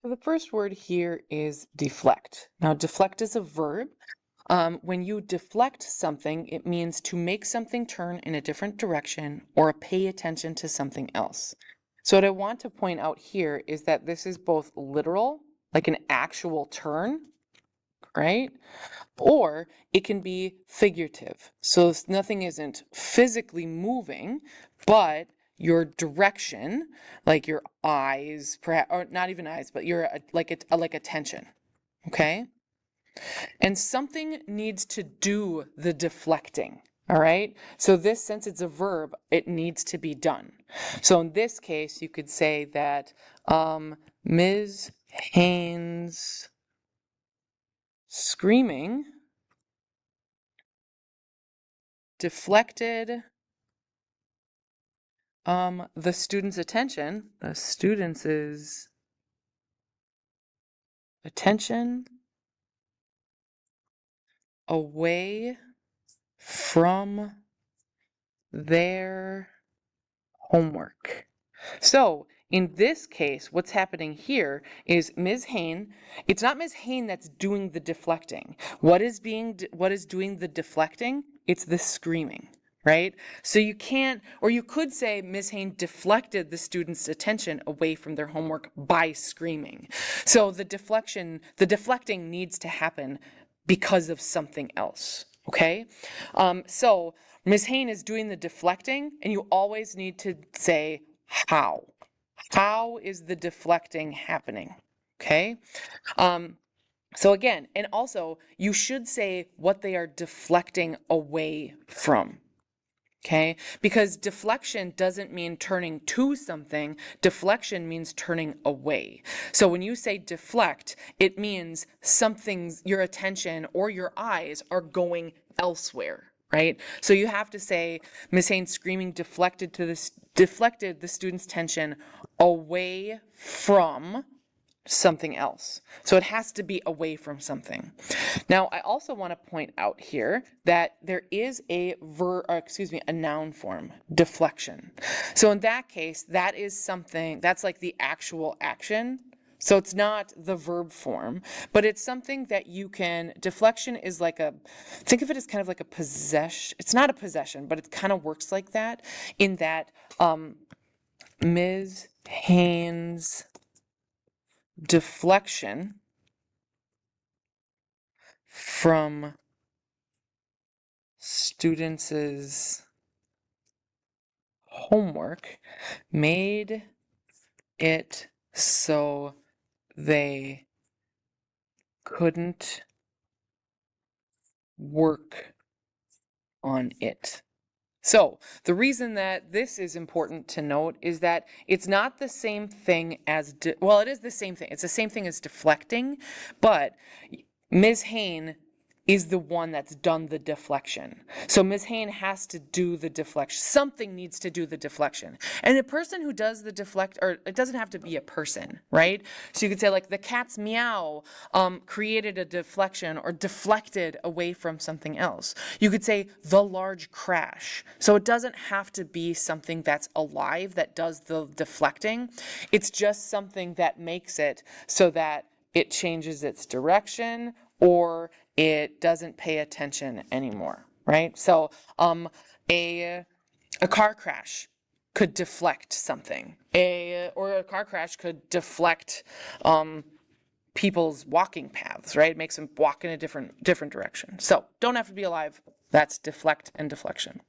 So the first word here is deflect. Now, deflect is a verb. When you deflect something, it means to make something turn in a different direction or pay attention to something else. So what I want to point out here is that this is both literal, like an actual turn, right? Or it can be figurative. So nothing isn't physically moving, but your direction, like your eyes, perhaps, or not even eyes, but your like attention. Okay? And something needs to do the deflecting. All right? So this, since it's a verb, it needs to be done. So in this case, you could say that Ms. Haynes screaming deflected the student's attention away from their homework. So in this case, what's happening here is Ms. Hain, it's not Ms. Hain that's doing the deflecting. What is doing the deflecting? It's the screaming, right? So you can't, or you could say Ms. Hain deflected the student's attention away from their homework by screaming. So the deflecting needs to happen because of something else, okay? So Ms. Hain is doing the deflecting, and you always need to say how. How is the deflecting happening? Okay? So again, and also you should say what they are deflecting away from. Okay? Because deflection doesn't mean turning to something. Deflection means turning away. So when you say deflect, it means your attention or your eyes are going elsewhere, right? So you have to say Miss Haynes screaming deflected the student's attention away from something else. So it has to be away from something. Now, I also want to point out here that there is a noun form, deflection. So in that case, that is something that's like the actual action. So it's not the verb form, but it's something that deflection is think of it as kind of like a possession. It's not a possession, but it kind of works like that in that Ms. Haynes' deflection from students' homework made it so they couldn't work on it. So the reason that this is important to note is that it's not the same thing as, it is the same thing. It's the same thing as deflecting, but Ms. Hain is the one that's done the deflection. So Ms. Hain has to do the deflection. Something needs to do the deflection. And the person who does the or it doesn't have to be a person, right? So you could say like the cat's meow created a deflection or deflected away from something else. You could say the large crash. So it doesn't have to be something that's alive that does the deflecting. It's just something that makes it so that it changes its direction or it doesn't pay attention anymore, right? So a car crash could deflect something. Or a car crash could deflect people's walking paths, right? It makes them walk in a different direction. So don't have to be alive. That's deflect and deflection.